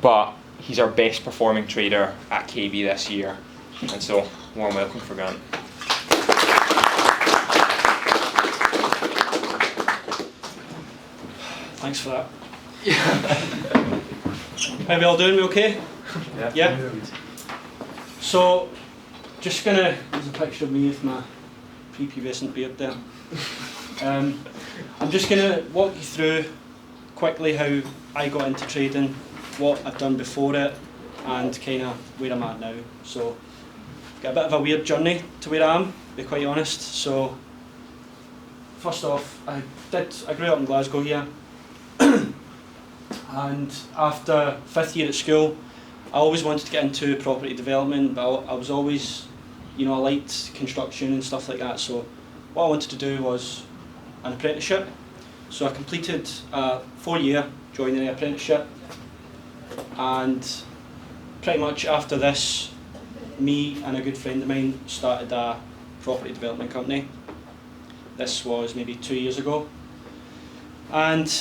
but he's our best performing trader at KB this year. And so, warm welcome for Grant. Thanks for that. How are we all doing? We okay? Yeah? So, just gonna, there's a picture of me with my prepubescent beard there. I'm just gonna walk you through quickly how I got into trading, what I've done before it, and kind of where I'm at now. So, got a bit of a weird journey to where I am, to be quite honest. So, first off, I grew up in Glasgow here. And after 5th year at school, I always wanted to get into property development, but I was always, I liked construction and stuff like that. So what I wanted to do was an apprenticeship. So I completed a 4-year joining the apprenticeship, and pretty much after this, me and a good friend of mine started a property development company. This was maybe 2 years ago, and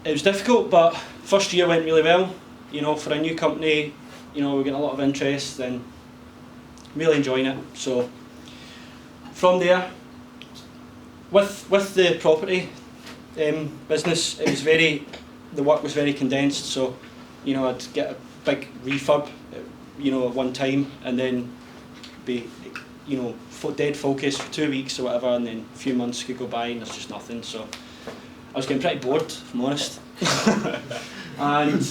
it was difficult, but first year went really well. For a new company, we're getting a lot of interest and really enjoying it. So from there, with the property business, the work was very condensed. So I'd get a big refurb, at one time, and then be dead focused for 2 weeks or whatever, and then a few months could go by and there's just nothing. So I was getting pretty bored, if I'm honest. And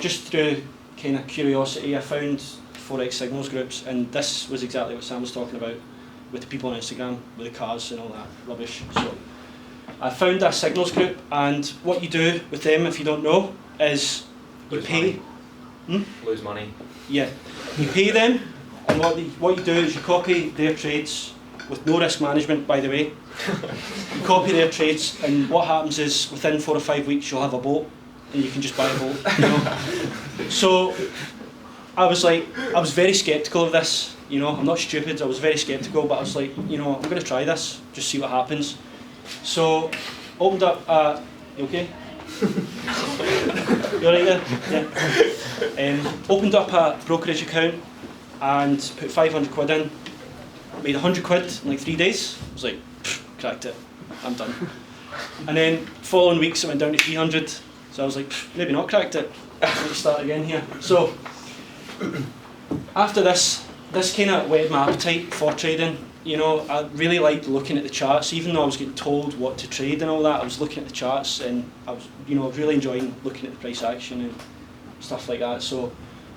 just through kind of curiosity, I found Forex signals groups, and this was exactly what Sam was talking about with the people on Instagram, with the cars and all that rubbish. So I found a signals group, and what you do with them, if you don't know, is you pay. Lose money. Yeah, you pay them, and what you do is you copy their trades with no risk management, by the way. You copy their trades, and what happens is within 4 or 5 weeks you'll have a boat, and you can just buy a boat. So I was very sceptical of this. I'm not stupid. I was very sceptical, but I was like, I'm going to try this, just see what happens. So opened up. You okay? You alright there? Yeah. Opened up a brokerage account and put 500 quid in. Made 100 quid in like 3 days. I was like, cracked it, I'm done. And then following weeks it went down to 300. So I was like, maybe not cracked it. Let's start again here. So after this kind of whetted my appetite for trading. I really liked looking at the charts, even though I was getting told what to trade and all that. I was looking at the charts, and I was, really enjoying looking at the price action and stuff like that. So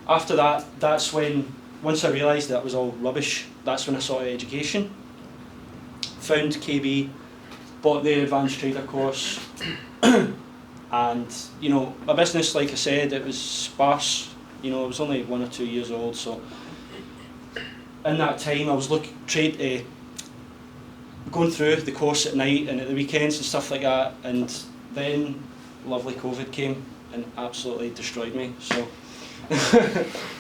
after that, that's when, once I realised that was all rubbish, that's when I sought education. Found KB, bought the advanced trader course, and my business, like I said, it was sparse. It was only 1 or 2 years old, so in that time I was going through the course at night and at the weekends and stuff like that, and then lovely COVID came and absolutely destroyed me. So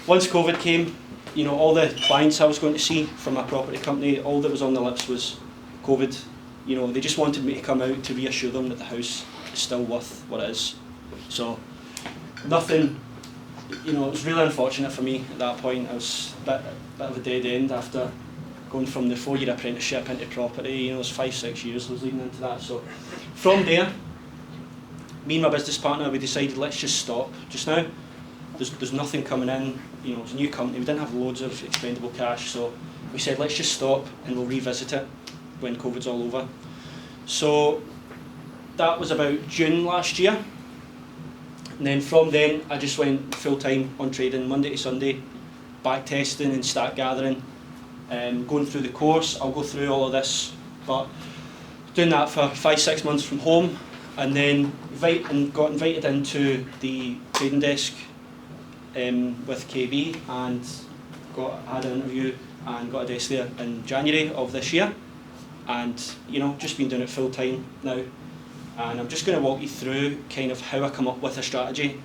once COVID came, all the clients I was going to see from my property company, all that was on their lips was COVID. They just wanted me to come out to reassure them that the house is still worth what it is. So nothing, it was really unfortunate for me at that point. I was a bit of a dead end after going from the 4-year apprenticeship into property. It was 5-6 years I was leading into that. So from there, me and my business partner, we decided, let's just stop just now. There's nothing coming in. It was a new company. We didn't have loads of expendable cash, so we said, let's just stop and we'll revisit it when COVID's all over. So that was about June last year. And then from then, I just went full-time on trading, Monday to Sunday, backtesting and stat gathering, going through the course. I'll go through all of this, but doing that for 5-6 months from home, and then got invited into the trading desk with KB, and had an interview and got a desk there in January of this year, and just been doing it full time now. And I'm just going to walk you through kind of how I come up with a strategy.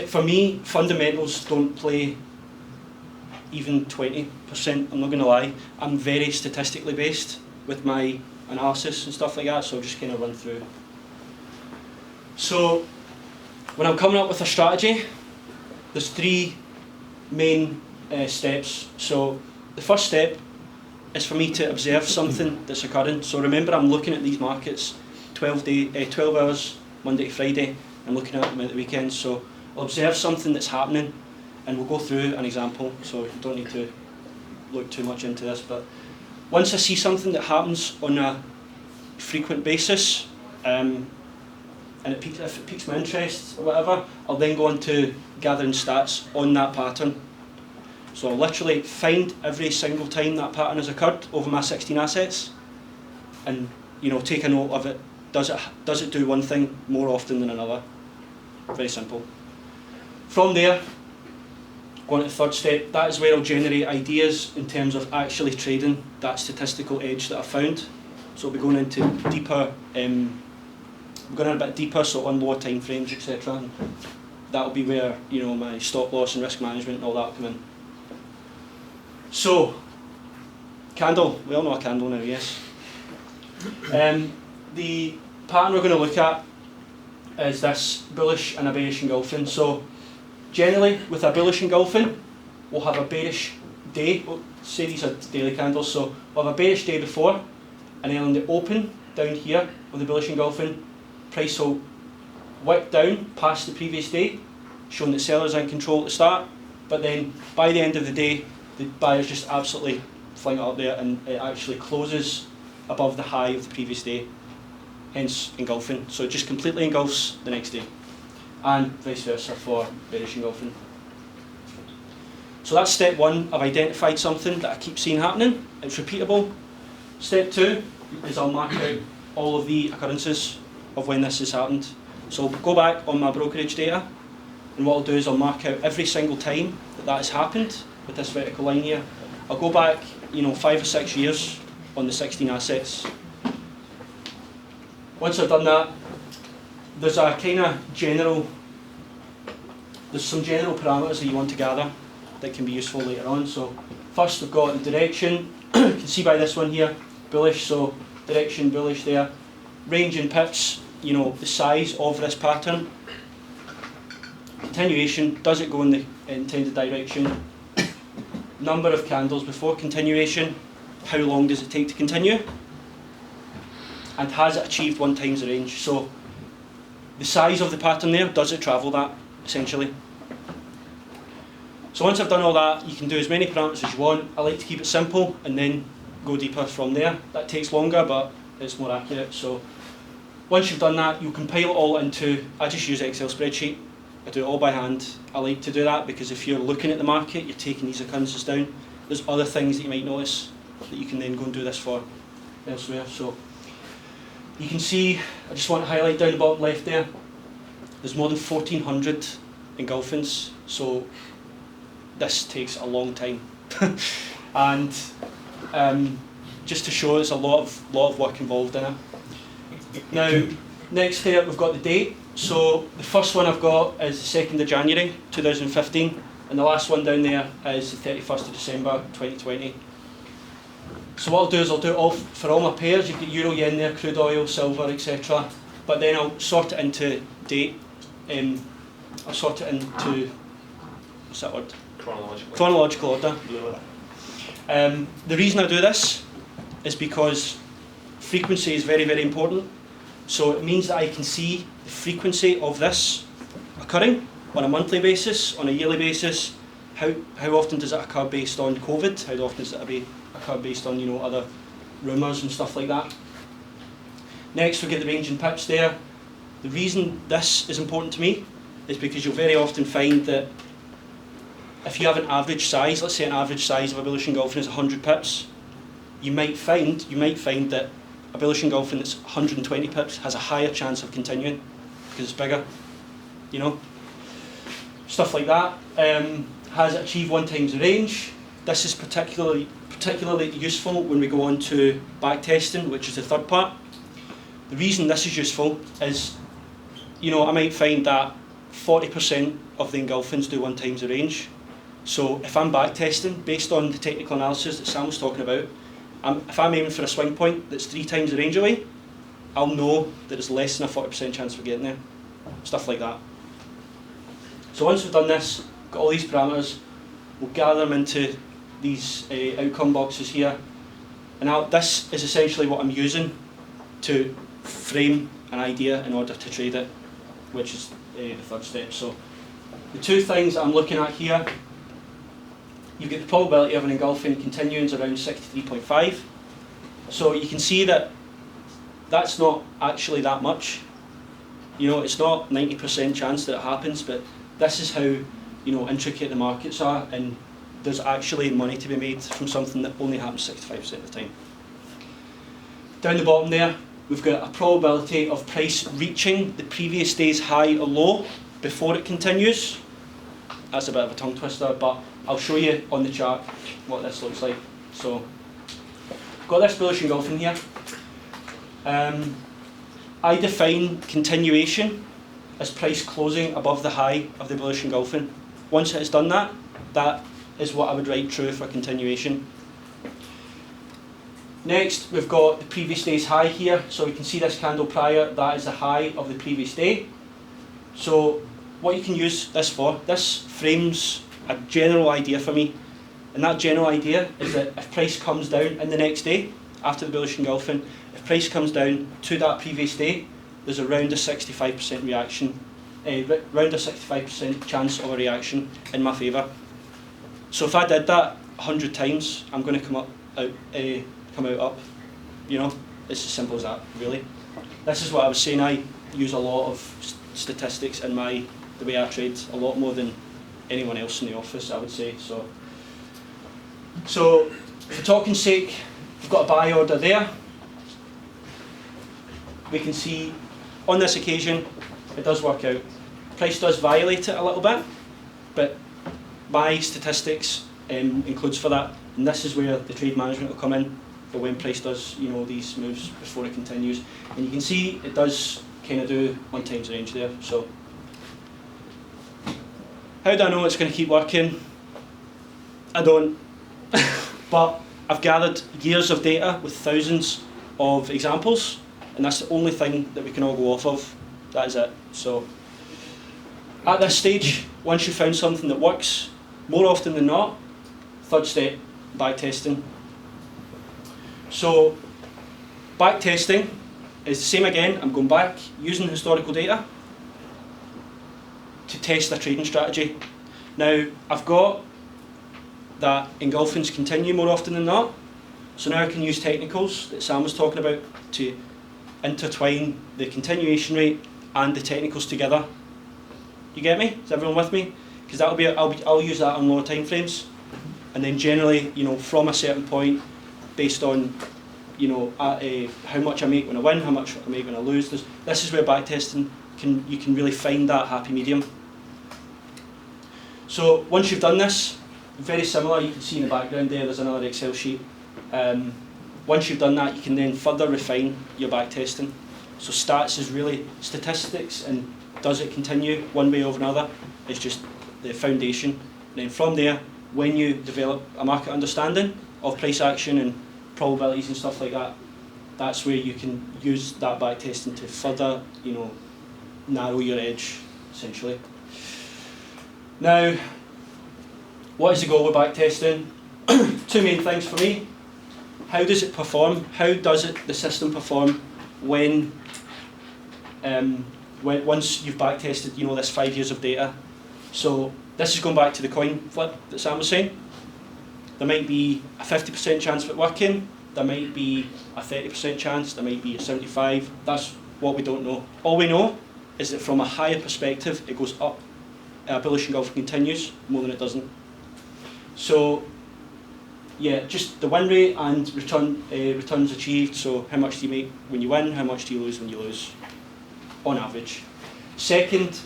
For me, fundamentals don't play even 20%, I'm not going to lie. I'm very statistically based with my analysis and stuff like that, so I'll just kind of run through. So When I'm coming up with a strategy, there's three main steps. So the first step is for me to observe something that's occurring. So remember, I'm looking at these markets 12 hours, Monday to Friday. I'm looking at them at the weekends. So I'll observe something that's happening, and we'll go through an example. So you don't need to look too much into this. But once I see something that happens on a frequent basis, and if it piques my interest or whatever, I'll then go on to gathering stats on that pattern. So I'll literally find every single time that pattern has occurred over my 16 assets, and take a note of it. Does it do one thing more often than another? Very simple. From there, go on to the third step. That is where I'll generate ideas in terms of actually trading that statistical edge that I found. So we'll be going into deeper. We're going in a bit deeper, so on lower time frames, etc. That'll be where my stop loss and risk management and all that will come in. So, candle. We all know a candle now, yes. The pattern we're going to look at is this bullish and a bearish engulfing. So, generally, with a bullish engulfing, we'll have a bearish day. Say these are daily candles, so we'll have a bearish day before, and then on the open down here of the bullish engulfing, price will wick down past the previous day, showing that sellers are in control at the start, but then by the end of the day, the buyers just absolutely fling it up there, and it actually closes above the high of the previous day, hence engulfing. So it just completely engulfs the next day, and vice versa for bearish engulfing. So that's step one. I've identified something that I keep seeing happening. It's repeatable. Step two is I'll mark out all of the occurrences of when this has happened. So I'll go back on my brokerage data, and what I'll do is I'll mark out every single time that has happened with this vertical line here. I'll go back 5 or 6 years on the 16 assets. Once I've done that, there's a kind of there's some general parameters that you want to gather that can be useful later on. So first we've got the direction. You can see by this one here, bullish, so direction bullish there. Range in pips, the size of this pattern. Continuation, does it go in the intended direction? Number of candles before continuation, how long does it take to continue? And has it achieved 1 times the range? So the size of the pattern there, does it travel that, essentially? So once I've done all that, you can do as many parameters as you want. I like to keep it simple and then go deeper from there. That takes longer, but it's more accurate. So once you've done that, you compile it all into, I just use Excel spreadsheet. I do it all by hand. I like to do that because if you're looking at the market, you're taking these occurrences down. There's other things that you might notice that you can then go and do this for elsewhere. So you can see, I just want to highlight down the bottom left there, there's more than 1,400 engulfings, so this takes a long time. And just to show there's a lot of work involved in it. Now, next here we've got the date. So the first one I've got is the 2nd of January 2015, and the last one down there is the 31st of December 2020. So what I'll do is I'll do it all for all my pairs. You've got euro, yen there, crude oil, silver, etc. But then I'll sort it into date. I'll sort it into, what's that word? Chronological order. The reason I do this is because frequency is very, very important. So it means that I can see the frequency of this occurring on a monthly basis, on a yearly basis. How often does it occur based on COVID? How often does it occur based on other rumours and stuff like that? Next we get the range in pips there. The reason this is important to me is because you'll very often find that if you have an average size, let's say an average size of a bullish engulfing is 100 pips, you might find that a bullish engulfing that's 120 pips has a higher chance of continuing because it's bigger, stuff like that. Has it achieved 1 times the range? This is particularly useful when we go on to backtesting, which is the third part. The reason this is useful is, I might find that 40% of the engulfings do 1 times the range. So if I'm backtesting, based on the technical analysis that Sam was talking about, if I'm aiming for a swing point that's 3 times the range away, I'll know that there's less than a 40% chance of getting there. Stuff like that. So once we've done this, got all these parameters, we'll gather them into these outcome boxes here. And this is essentially what I'm using to frame an idea in order to trade it, which is the third step. So the two things I'm looking at here, you've got the probability of an engulfing continuing is around 63.5. So you can see that that's not actually that much. You know, it's not 90% chance that it happens, but this is how, you know, intricate the markets are, and there's actually money to be made from something that only happens 65% of the time. Down the bottom there, we've got a probability of price reaching the previous day's high or low before it continues. That's a bit of a tongue twister, but I'll show you on the chart what this looks like. So, got this bullish engulfing here. I define continuation as price closing above the high of the bullish engulfing. Once it has done that, that is what I would write true for continuation. Next, we've got the previous day's high here. So we can see this candle prior, that is the high of the previous day. So what you can use this for, this frames a general idea for me. And that general idea is that if price comes down in the next day, after the bullish engulfing, if price comes down to that previous day, there's around a 65% reaction, around a 65% chance of a reaction in my favour. So if I did that 100 times, I'm going to come out up. You know, it's as simple as that, really. This is what I was saying. I use a lot of statistics in the way I trade, a lot more than anyone else in the office, I would say. So for talking's sake, we've got a buy order there. We can see on this occasion it does work out. Price does violate it a little bit, but my statistics includes for that, and this is where the trade management will come in for when price does, you know, these moves before it continues. And you can see it does kind of do 1 times range there. So how do I know it's going to keep working? I don't. But I've gathered years of data with thousands of examples, and that's the only thing that we can all go off of. That is it. So at this stage, once you've found something that works, more often than not, third step, backtesting. So backtesting is the same again. I'm going back, using historical data to test a trading strategy. Now, I've got that engulfings continue more often than not, so now I can use technicals that Sam was talking about to intertwine the continuation rate and the technicals together. You get me? Is everyone with me? Because that'll be I'll use that on lower time frames, and then generally, you know, from a certain point, based on, you know, how much I make when I win, how much I make when I lose. This is where backtesting you can really find that happy medium. So once you've done this, very similar, you can see in the background there's another Excel sheet. Once you've done that, you can then further refine your backtesting. So stats is really statistics, and does it continue one way over another? It's just the foundation. And then from there, when you develop a market understanding of price action and probabilities and stuff like that, that's where you can use that backtesting to further, you know, narrow your edge, essentially. Now, what is the goal with backtesting? Two main things for me. How does it perform? How does the system perform when once you've backtested, you know, this 5 years of data? So this is going back to the coin flip that Sam was saying. There might be a 50% chance of it working. There might be a 30% chance. There might be a 75%. That's what we don't know. All we know is that from a higher perspective, it goes up. Bullish engulfing continues more than it doesn't. So yeah, just the win rate and returns achieved. So how much do you make when you win? How much do you lose when you lose? On average. Second,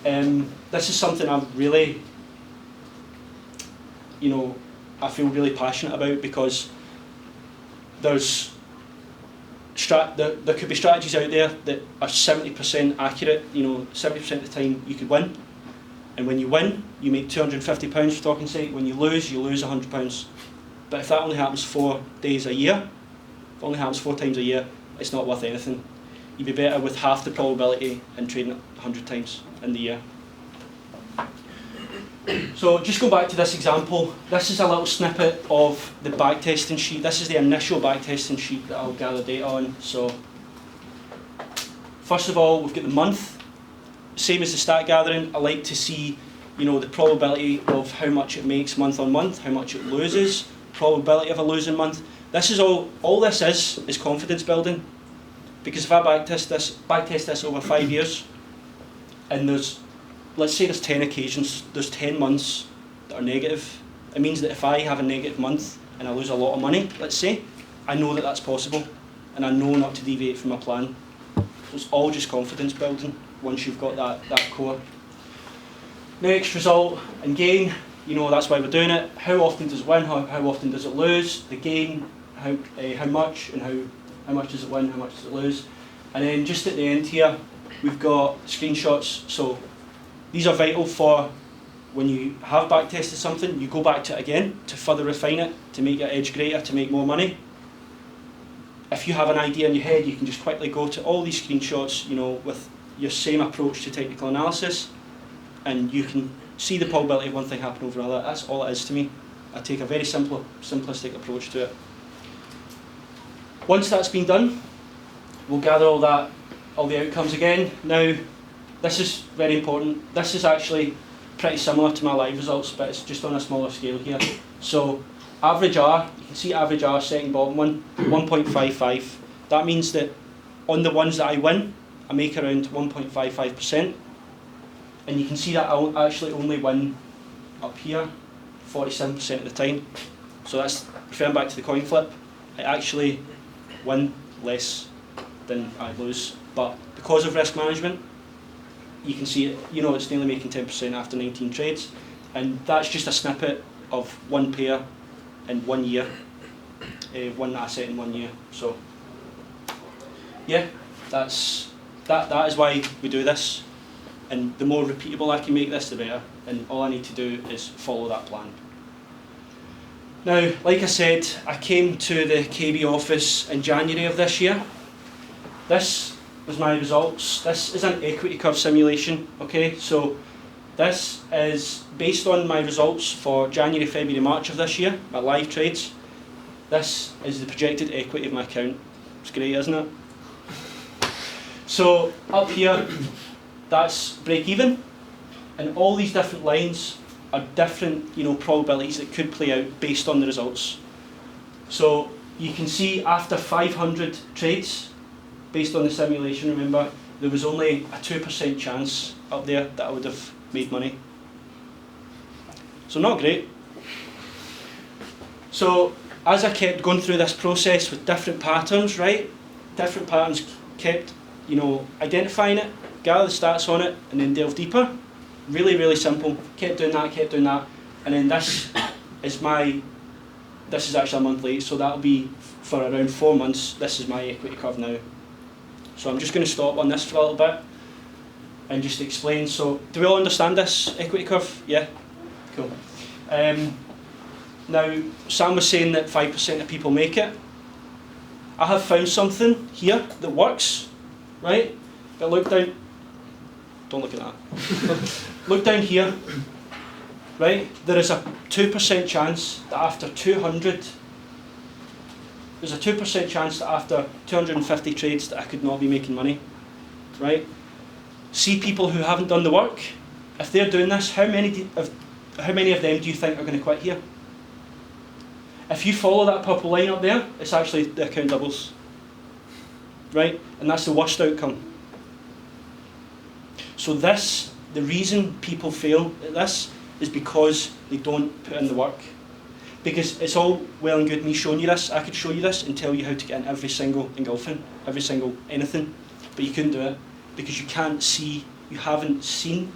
this is something I'm really, you know, I feel really passionate about, because there's there could be strategies out there that are 70% accurate. You know, 70% of the time you could win, and when you win, you make £250 for talking's sake. When you lose £100. But if that only happens 4 days a year, if it only happens 4 times a year, it's not worth anything. You'd be better with half the probability and trading it 100 times in the year. So just go back to this example. This is a little snippet of the backtesting sheet. This is the initial backtesting sheet that I'll gather data on. So first of all, we've got the month. Same as the stat gathering, I like to see, you know, the probability of how much it makes month on month, how much it loses, probability of a losing month. This is all this is confidence building. Because if I backtest this over 5 years, and let's say there's 10 occasions, there's 10 months that are negative. It means that if I have a negative month and I lose a lot of money, let's say, I know that that's possible, and I know not to deviate from my plan. So it's all just confidence building once you've got that core. Next, result and gain, you know, that's why we're doing it. How often does it win, how often does it lose? The gain, how much, and how much does it win, how much does it lose? And then just at the end here, we've got screenshots. So these are vital for when you have backtested something, you go back to it again to further refine it, to make your edge greater, to make more money. If you have an idea in your head, you can just quickly go to all these screenshots, you know, with your same approach to technical analysis, and you can see the probability of one thing happening over another. That's all it is to me. I take a very simplistic approach to it. Once that's been done, we'll gather all the outcomes again. Now, this is very important. This is actually pretty similar to my live results, but it's just on a smaller scale here. So, average R, you can see average R, second bottom one, 1.55. That means that on the ones that I win, I make around 1.55%. And you can see that I'll actually only win up here 47% of the time. So that's referring back to the coin flip. I actually win less than I lose. But because of risk management, you can see it, you know, it's nearly making 10% after 19 trades. And that's just a snippet of one pair in 1 year, one asset in 1 year. So yeah, that is why we do this. And the more repeatable I can make this, the better. And all I need to do is follow that plan. Now, like I said, I came to the KB office in January of this year. This was my results. This is an equity curve simulation, okay? So this is based on my results for January, February, March of this year, my live trades. This is the projected equity of my account. It's great, isn't it? So up here, that's break even, and all these different lines are different, you know, probabilities that could play out based on the results. So you can see after 500 trades, based on the simulation, remember, there was only a 2% chance up there that I would have made money. So not great. So as I kept going through this process with different patterns, right? Different patterns, kept, you know, identifying it, gather the stats on it, and then delve deeper. Really, really simple. Kept doing that, and then this is actually a month late, so that'll be for around 4 months. This is my equity curve now. So I'm just going to stop on this for a little bit and just explain. So do we all understand this equity curve? Yeah? Cool. Now, Sam was saying that 5% of people make it. I have found something here that works, right? But look down. Don't look at that. Look down here, right? There is a 2% chance that after 200, there's a 2% chance that after 250 trades that I could not be making money, right? See people who haven't done the work. If they're doing this, how many of them do you think are going to quit here? If you follow that purple line up there, it's actually the account doubles, right? And that's the worst outcome. So the reason people fail at this is because they don't put in the work. Because it's all well and good me showing you this. I could show you this and tell you how to get in every single engulfing, every single anything, but you couldn't do it because you haven't seen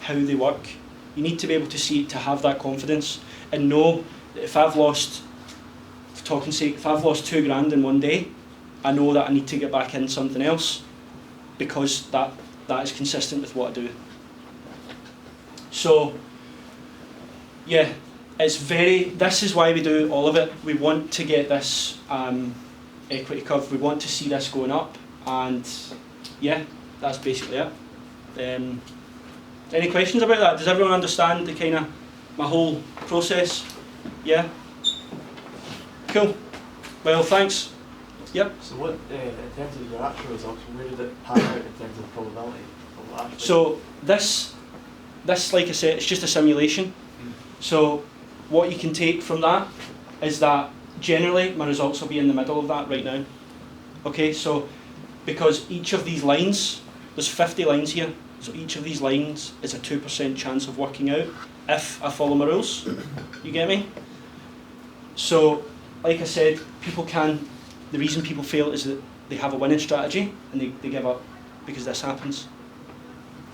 how they work. You need to be able to see it to have that confidence and know that if I've lost, for talking sake, if I've lost £2,000 in one day, I know that I need to get back in something else because that is consistent with what I do. So, yeah, this is why we do all of it. We want to get this equity curve, we want to see this going up, and yeah, that's basically it. Any questions about that? Does everyone understand the kind of my whole process? Yeah? Cool. Well, thanks. Yep. So what, in terms of your actual results, where did it pan out in terms of probability of what actually? So this, like I said, it's just a simulation. So what you can take from that is that generally my results will be in the middle of that right now. Okay, so because each of these lines, there's 50 lines here, so each of these lines is a 2% chance of working out if I follow my rules. You get me? So, like I said, the reason people fail is that they have a winning strategy and they give up because this happens.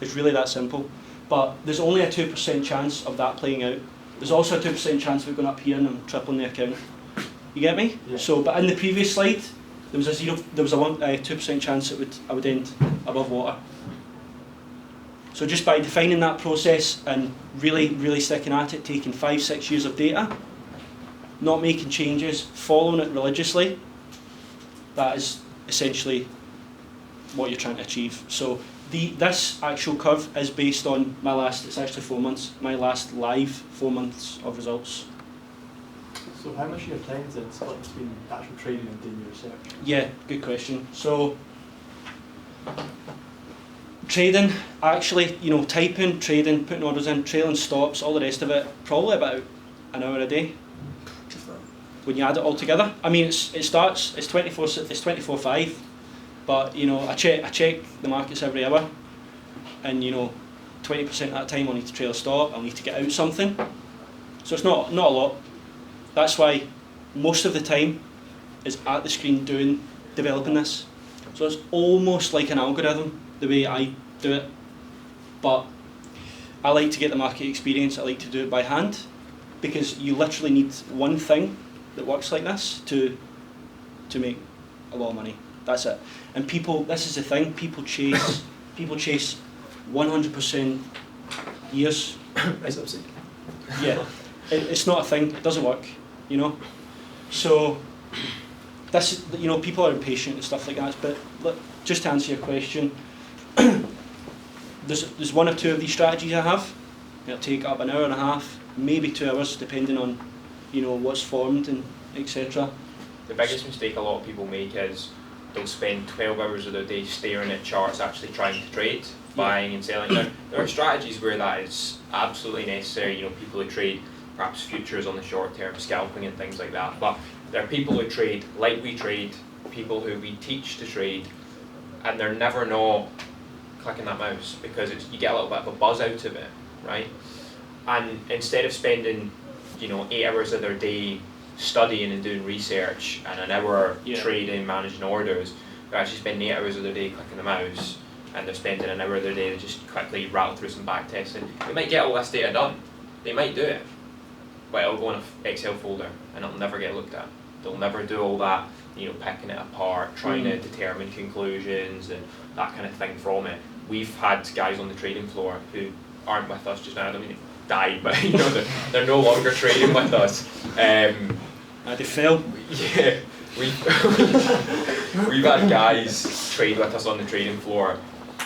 It's really that simple. But there's only a 2% chance of that playing out. There's also a 2% chance of it going up here and I'm tripling the account. You get me? Yeah. So, but in the previous slide, there was a 2% chance I would end above water. So just by defining that process and really sticking at it, taking 5-6 years of data, not making changes, following it religiously, that is essentially what you're trying to achieve. So this actual curve is based on it's actually 4 months, my last live 4 months of results. So how much of your time is it split between actual trading and doing your research? Yeah, good question. So trading, actually, typing, trading, putting orders in, trailing stops, all the rest of it, probably about an hour a day. When you add it all together, I mean, it's 24/5, but I check the markets every hour, and 20% of that time I'll need to trail a stop, I'll need to get out something. So it's not a lot. That's why most of the time is at the screen developing this. So it's almost like an algorithm the way I do it, but I like to get the market experience. I like to do it by hand because you literally need one thing that works like this to make a lot of money. That's it. And this is the thing, people chase 100% years. Yeah, it's not a thing. It doesn't work, So this, people are impatient and stuff like that. But look, just to answer your question, there's one or two of these strategies I have. It'll take up an hour and a half, maybe 2 hours, depending on what's formed and etc. The biggest mistake a lot of people make is they'll spend 12 hours of their day staring at charts, actually trying to trade, buying and selling. Now, there are strategies where that is absolutely necessary. People who trade perhaps futures on the short term, scalping and things like that. But there are people who trade like we trade, people who we teach to trade, and they're never not clicking that mouse because you get a little bit of a buzz out of it, right? And instead of spending 8 hours of their day studying and doing research and an hour trading, managing orders, they're actually spending 8 hours of their day clicking the mouse, and they're spending an hour of their day to just quickly rattle through some back testing. They might get all this data done, they might do it, but it'll go in an Excel folder and it'll never get looked at. They'll never do all that, picking it apart, trying to determine conclusions and that kind of thing from it. We've had guys on the trading floor who aren't with us just now. I don't mean they've died, but they're no longer trading with us. They fail. Yeah, we've had guys trade with us on the trading floor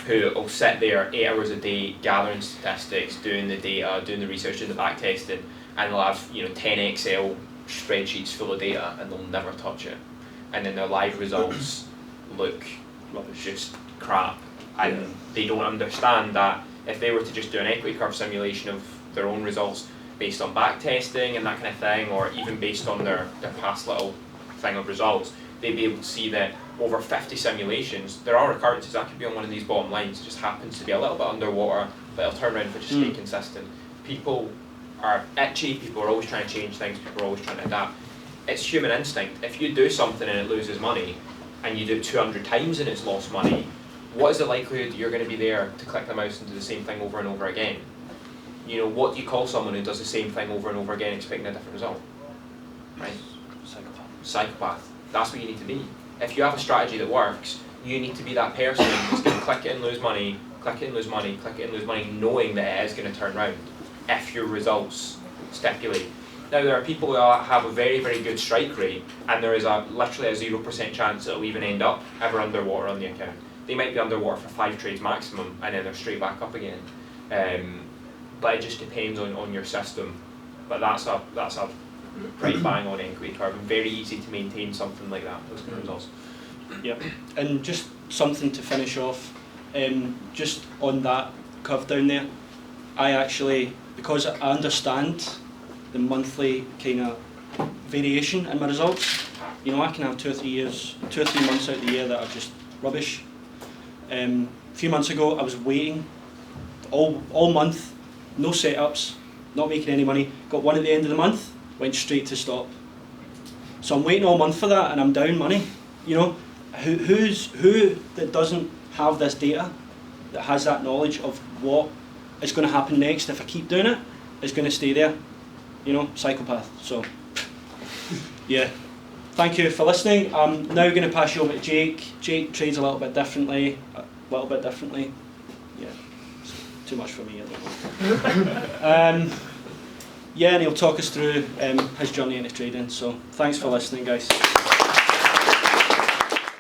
who will sit there 8 hours a day gathering statistics, doing the data, doing the research, doing the back testing, and they'll have 10 Excel spreadsheets full of data and they'll never touch it. And then their live results look just crap, and they don't understand that if they were to just do an equity curve simulation of their own results based on back testing and that kind of thing, or even based on their past little thing of results, they'd be able to see that over 50 simulations, there are occurrences that could be on one of these bottom lines. It just happens to be a little bit underwater, but it'll turn around if it just stay consistent. People are itchy, people are always trying to change things, people are always trying to adapt. It's human instinct. If you do something and it loses money, and you do it 200 times and it's lost money, what is the likelihood you're going to be there to click the mouse and do the same thing over and over again? What do you call someone who does the same thing over and over again expecting a different result? Right? Psychopath. That's what you need to be. If you have a strategy that works, you need to be that person who's going to click it and lose money, click it and lose money, click it and lose money, knowing that it is going to turn round if your results stipulate. Now, there are people who have a very, very good strike rate, and there is literally a 0% chance it'll even end up ever underwater on the account. They might be underwater for 5 trades maximum, and then they're straight back up again. but it just depends on your system. But that's a right bang on equity curve, and very easy to maintain something like that, those kind of results. Yep. And just something to finish off, just on that curve down there, I actually, because I understand the monthly kind of variation in my results, you know, I can have 2 or 3 months out of the year that are just rubbish. A few months ago, I was waiting all month, no setups, not making any money, got one at the end of the month, went straight to stop. So I'm waiting all month for that and I'm down money. You know, who that doesn't have this data, that has that knowledge of what is going to happen next if I keep doing it, is going to stay there. You know, psychopath. So, yeah. Thank you for listening. I'm now going to pass you over to Jake. Jake trades a little bit differently. Yeah, it's too much for me, I don't know. Yeah, and he'll talk us through his journey into trading. So, thanks for listening, guys.